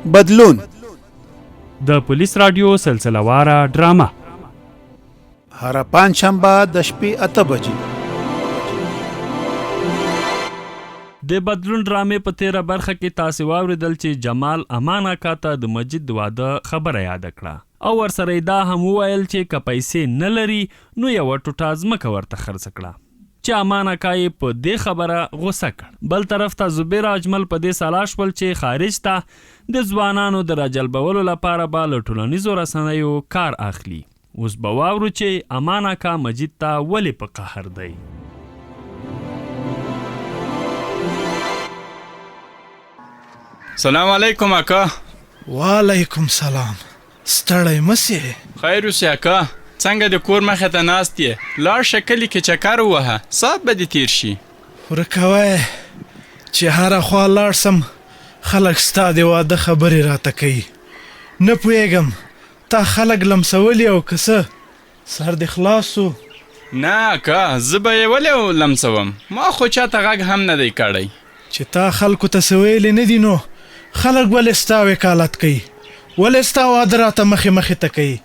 بدلون د پولیس رادیو سلسله واره ډرامه هر پنجشنبه د شپې 8 بجې د بدلون ډرامې په 13 برخه کې تاسو واوریدل چې جمال امان اکا ته د مجید د واده خبره یاد کړه او ورسره دا هم وویل چې که پیسې نه لري نو یو ټوټه ځمکه ورته خرڅ کړه چې امان اکا یې په دې خبره غوسه کړ. بل طرف ته زبیر اجمل په دې سلا شول چې خارج ته د ځوانانو د راجلبولو لپاره به له ټولنیزو رسنیو کار اخلي. اوس به واورو چې امان اکا مجید ته ولې په قهر دی. سلام علیکم اکا. وعلیکم سلام. ستړی مسې؟ خیر اوسې اکا. څنګه د کور مخې ته ناست یې؟ لاړ شه کلي کې چکر ووهه، ساعت به دې تیر شي. ورکوی چې هره خوا لاړ سم خلک ستا د واده خبرې راته کوي. نه پوهېږم تا خلک لمسولي او که څه سر دې خلاص سو؟ نه اکا، زه به یې ولې لمسوم؟ ما خو چاته غږ هم نه دی کړی. چې تا خلکو ته څه ویلې نه دي نو خلک ولې ستا وکالت کوي؟ ولې ستا واده راته مخې ته کوي؟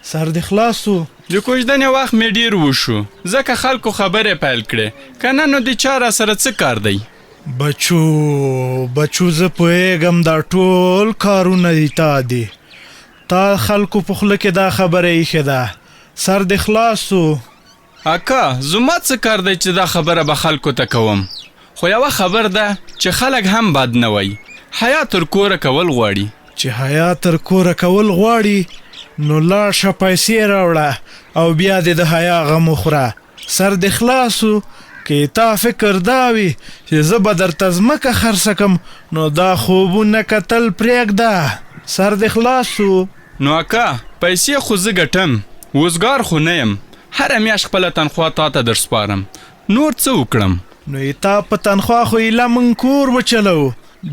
سر دې خلاص سو؟ د کوژدنې وخت مې ډیر وشو ځکه خلکو خبرې پیل کړې، که نه نو د چا را سره څه کار دی؟ بچو زه پوهېږم دا ټول کارونه دي تا دي. تا خلکو په خوله کې دا خبره ایښې ده. سر دې خلاص سو؟ اکا زما څه کار دی چې دا خبره به خلکو ته کوم؟ خو یوه خبر ده چې خلک هم بد نه وایي، حیا تر کوره کول غواړي. چې حیا تر کوره کول غواړي نو لاړ شه پیسې راوړه او بیا دې د حیا غم وخوره. سر دې خلاص سو؟ که تا فکر دا وي چې زه به درته ځمکه خرڅه کم نو دا خوبونه کتل پرېږده. سر دې خلاص سو؟ نو اکا پیسې خو زه ګټم، وزګار خو نه یم. هره میاشت خپله تنخوا تا ته در سپارم، نور څه وکړم؟ نو تا په تنخوا خو ایله موږ کور وچلو.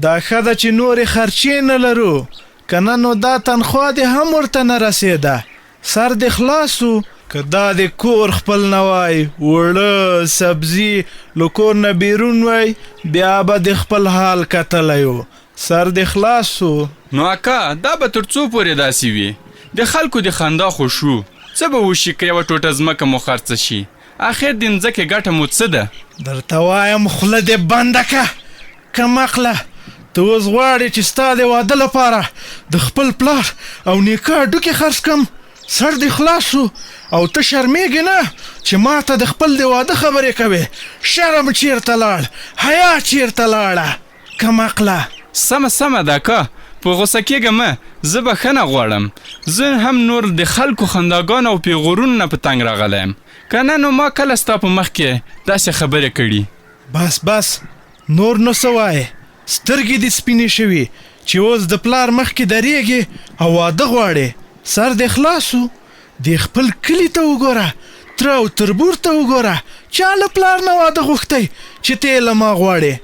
دا ښه ده چې نورې خرچې نه لرو، که نه نو دا تنخوا دې هم ورته نه رسېده. سر دې خلاص سو؟ که دا د کور خپل نه وای، وړه سبزي له کور نه بیرون وای، بیا به د خپل حال کتلی و. سر دې خلاص سو؟ نو اکا دا به تر څو پورې داسې وي؟ د خلکو د خندا خو شو، څه به وشي که یوه ټوټه ځمکه مو خرڅه شي؟ اخر د مځکې ګټه مو څه ده؟ درته وایم خوله دې بنده که کم عقله. ته اوس غواړې چې ستا د واده لپاره د خپل پلار او نیکه ډوکې خرڅ کم؟ سر دې خلاص سو؟ او ته شرمېږې نه چې ما ته د خپل د واده خبرې کوې؟ شرم چیرته لاړ؟ حیا چیرته لاړه؟ کم عقله. سمه ده اکا، په غوسه کېږه مه، زه بخښنه غواړم. زه هم نور د خلکو خنداګانو او پیغورونو نه په تنګ راغلی یم، که نه نو ما کله ستا په مخ کې داسې خبرې کړي. بس نور نو څه وایې؟ سترګې دې سپینې شوي چې اوس د پلار مخ کې درېږې او واده غواړې. سر دې خلاص سو؟ دې خپل کلي ته وګوره، تره او تربور ته وګوره، چا له پلار نه واده غوښتی چې ته یې له ما غواړې؟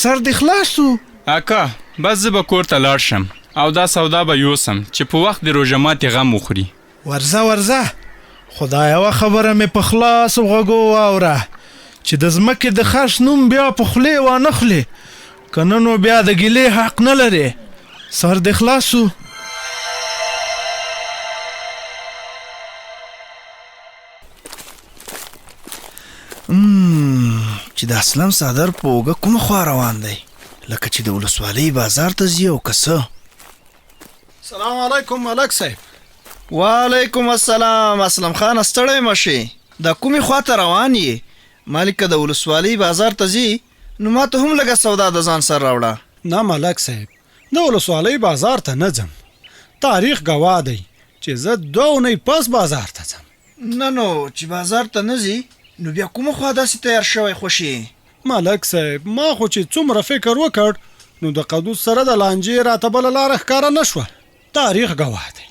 سر دې خلاص سو؟ اکا بس زه به کور ته لاړ شم او دا سودا به یوسم چې په وخت د روژه ماتې غم وخوري. ورځه خدا یوه خبره مې په خلاصو غوږو واوره چې د ځمکې د خرڅ نوم بیا په خولې وانه خولې، که نه نو بیا د ګیلې حق نه لرې. سر دې خلاص سو؟ چې د اسلم صدر په اوږه کومه خوا روان دی؟ لکه چې د ولسوالۍ بازار ته ځي او که څه؟ سلام علیکم ملک صاحب. وعلیکم السلام. اسلم خان ستړی مشې، د کومې خوا ته روان یې؟ مالک د ولسوالۍ بازار ته ځي نو ما ته هم لږه سودا د ځان سره راوړه. نه ملک صاحب، د ولسوالۍ بازار ته نه ځم. تاریخ ګواه دی چې زه 2 اونۍ پس بازار ته ځم. نه نو چې بازار ته نه ځي نو بیا کومه خوا داسې تیار شوی خوشي؟ ملک صاحب ما خو چې څومره فکر وکړ نو د قدوس سره د لانجې راته بله لاره ښکاره نه شوه. تاریخ ګواه دی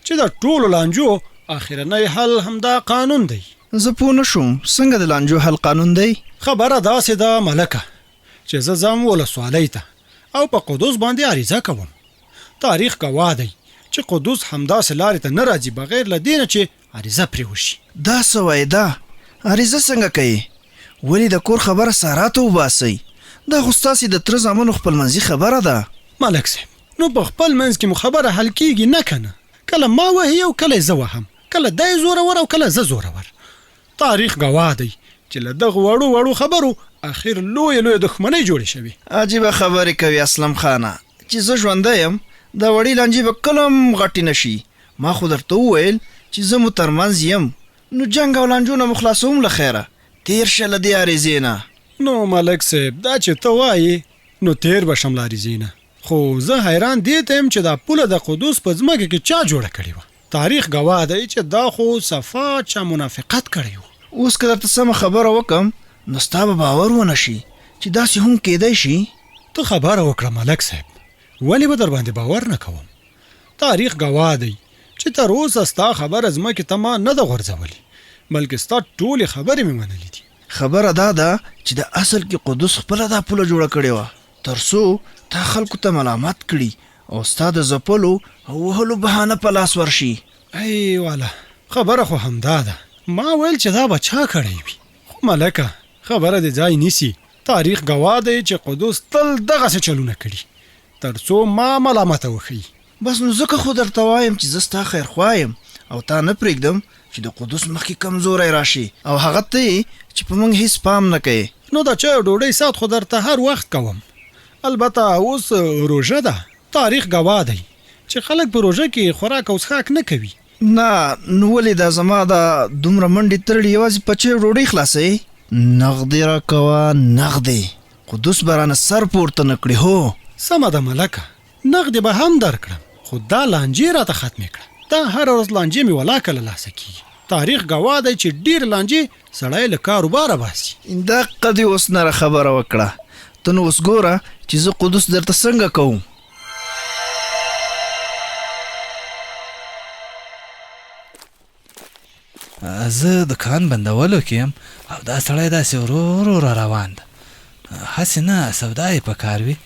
چې د ټولو لانجو اخرنی حل همدا قانون دی. زه پوه نه شوم څنګه د لانجو حل قانون دی؟ خبره داسې ده ملکه چې زه ځم ولسوالۍ ته او په قدوس باندې عریضه کوم. تاریخ ګواه دی چې قدوس همداسې لارې ته نه راځي بغیر له دې نه چې عریضه پرې وشي. دا څه وایې ده؟ عریضه څنګه کوي؟ ولې د کور خبره سارا ته وباسئ؟ دا خو ستاسې د تره زامنو خپلمنځي خبره ده. ملک صاحب نو په خپل منځ کې مو خبره حل کیږي نه کنه. کله ما وهي او کله زه وهم، کله دی زورور او کله زه زورور. تاریخ گواه دی چې له دغه وړو خبرو اخر لوی دښمنۍ جوړې شوې. عجیبه خبرې کوي اسلم خانه چې زه ژوندی یم دا وړې لانجې به کله هم غټې نه شي. ما خو درته وویل چې زه مو ترمنځ یم، نو جنګ او لانجو نه مو خلاصوم له خیره. تیر شه له دې عریضې نه. نو ملک صاحب دا چې ته وایې نو تیر به شم له عریضې نه، خو زه حیران دې ته یم چې دا پوله د قدوس په ځمکه کې چا جوړه کړې وه. تاریخ گواه دی چې دا خو صفا چا منافقت کړی و. اوس که درته سمه خبره وکم نو ستا به باور ونه شي چې داسې هم کیدی شي. ته خبره وکړه ملک صاحب، ولې به در باندې باور نه کوم؟ تاریخ گواه دی چې تر اوسه ستا خبره ځمکې ته ما نه ده غورځولې، بلکې ستا ټولې خبرې مې منلې دي. خبره دا ده چې د اصل کې قدوس خپله دا پوله جوړه کړې وه تر څو تا خلکو ته ملامت کړي او ستا د ځپلو او وهلو بهانه په لاس ورشي. ای والا خبره خو همدا ده، ما ویل چې دا به چا کړی وي. خو ملکه خبره د ځای نیسي. تاریخ گواه دی چې قدوس تل دغسې چلونه کړي تر څو ما ملامته وښیي. بس نو ځکه خو درته وایم چې زه ستا خیرخوا یم او تا نه پرېږدم چې د قدوس مخکې کمزوری راشي او هغه ته یې چې په موږ هیڅ پام نه کوي. نو د چای او ډوډۍ ساعت خو درته هر وخت کوم، البته اوس روژه ده. تاریخ گواه دی چې خلک په روژه کې خوراک او څښاک نه کوي. نه نو ولې دا زما دا دومره منډې ترړې یوازې په چای او ډوډۍ خلاصوي؟ نغدې راکوه نغدې، قدوس به رانه سر پورته نه کړي. هو سمه ده ملکه، نغدې به هم درکړم، خو دا لانجې راته ختمې کړه. دا هر ورځ لانجې مې ولاکه له لاسه کېږي. تاریخ گواه دی چې ډېر لانجې سړی له کاروباره باسي. دقه دې اوس نره خبره وکړه. ته نو اوس ګوره چې زه قدوس درته څنګه کوم. زه دکان بندولو کې یم او دا سړی داسې ورو را روان ده، هسې نه سودا یې په کار وي.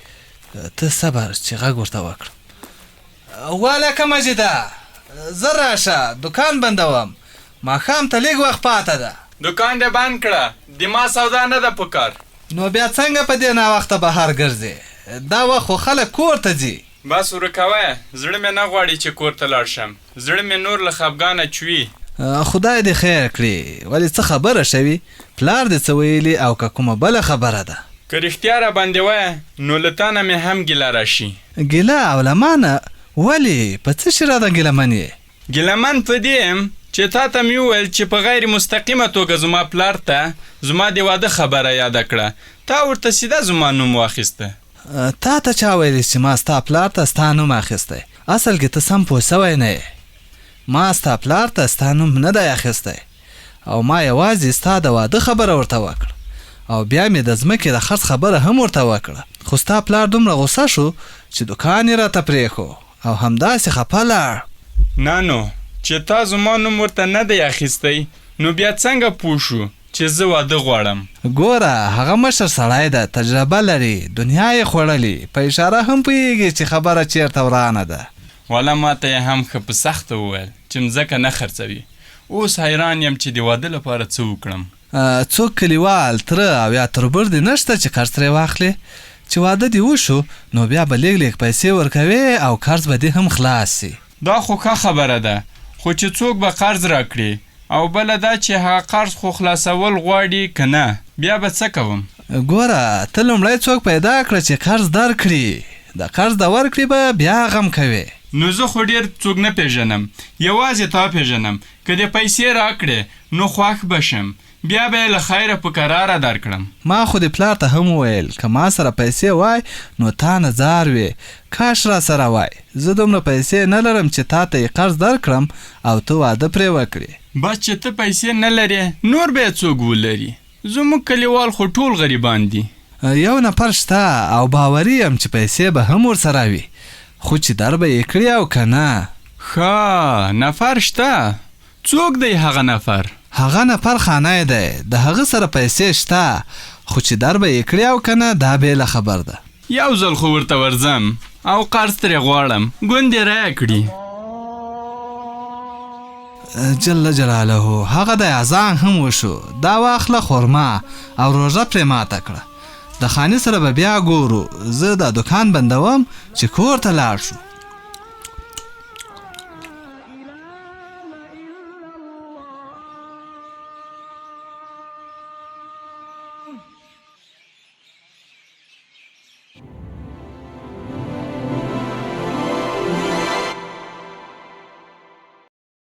ته صبر چې غږ ورته وکړه. والکه مجیده زه راشه دکان بندوم، ماښام ته لږ وخت پاته ده. دکان دې بند کړه، د ما سودا نه ده په کار. نو بیا څنګه په دې ناوخته بهر ګرځې؟ دا وخت خو خلک کور ته ځي. بس ورکوه، زړه مې نه غواړي چې کور ته لاړ شم. زړه مې نور له خفګانه چوي. خدای دې خیر کړي. ولې څه خبره شوي؟ پلار دې څه ویلي او که کومه بله خبره ده؟ که رښتیا را باندې وایه نو له تا نه مې هم ګیله راشي. ګیله او لمانه؟ ولې په څه شي راته ګیلمن یې؟ ګیلمن په دې یم چې تا ته مې وویل چې په غیر مستقیمه توګه زما پلار ته زما د واده خبره یاده کړه، تا ورته سیده زما نوم واخیسته. تا ته چا ویلي چې ما ستا پلار ته ستا نوم اخیستی؟ اصل کې ته سم پوه سوی نه یې. ما ستا پلار ته ستا نوم نه دی اخیستی او ما یوازې ستا د واده خبره ورته وکړه او بیا مې د ځمکې د خرڅ خبره هم ورته وکړه. خو ستا پلار دومره غوسه شو چې دکان یې راته پرېښو او همداسې خفه لاړ. نه نو چې تا زما نوم ورته نه دی اخیستی نو بیا څنګه پوه شو چې زه واده غواړم؟ ګوره هغه مشر سړی ده، تجربه لري، دنیا یې خوړلې، په اشاره هم پوهېږي چې خبره چیرته ورانه ده. والا ما ته یې هم ښه په سخته وویل چې مځکه نه خرڅوي. اوس حیران یم چې د واده لپاره څه وکړم. څوک کلیوال تره او یا تربر دې نشته چې قرض ترې واخلې؟ چې واده دې وشو نو بیا به لږ لږ پیسې ورکوې او قرض به دې هم خلاص سي. دا خو ښه خبره ده، خو چې څوک به قرض راکړي او بله دا چې هغه قرض خو خلاصول غواړي که نه، بیا به څه کوم؟ ګوره ته لومړی څوک پیدا کړه چې قرض درکړي، د قرض د ورکړې به بیا غم کوې. نو زه خو ډېر څوک نه پیژنم، یوازې تا پیژنم. که دې پیسې راکړې نو خوښ به شم، بیا به یې له خیره په کراره درکړم. ما خو دې پلار ته هم وویل که ما سره پیسې وای نو تا نه ځار وې، کاش را سره وای. زه دومره پیسې نه لرم چې تا ته یې قرض درکړم او ته واده پرې وکړې. بس چې ته پیسې نه لرې نور به یې څوک ولري؟ زموږ کلیوال خو ټول غریبان دي. یو نفر شته او باوري یم چې پیسې به هم ورسره وي، خو چې در به یې کړي او که نه. ښه نفر شته؟ څوک دی هغه نفر؟ هغه نفر خانه دی، د هغه سره پیسې شته، خو چې در به یې کړي او که نه دا بېله خبر ده. یو ځل خو ورته ورځم او قرض ترې غواړم، ګوندې رایه کړي. جل جلاله هغه د اذان هم وشو، دا واخله خورما او روژه پرې ماته کړه. د خاني سره به بیا ګورو. زه دا دکان بندوم چې کور ته لاړ شو.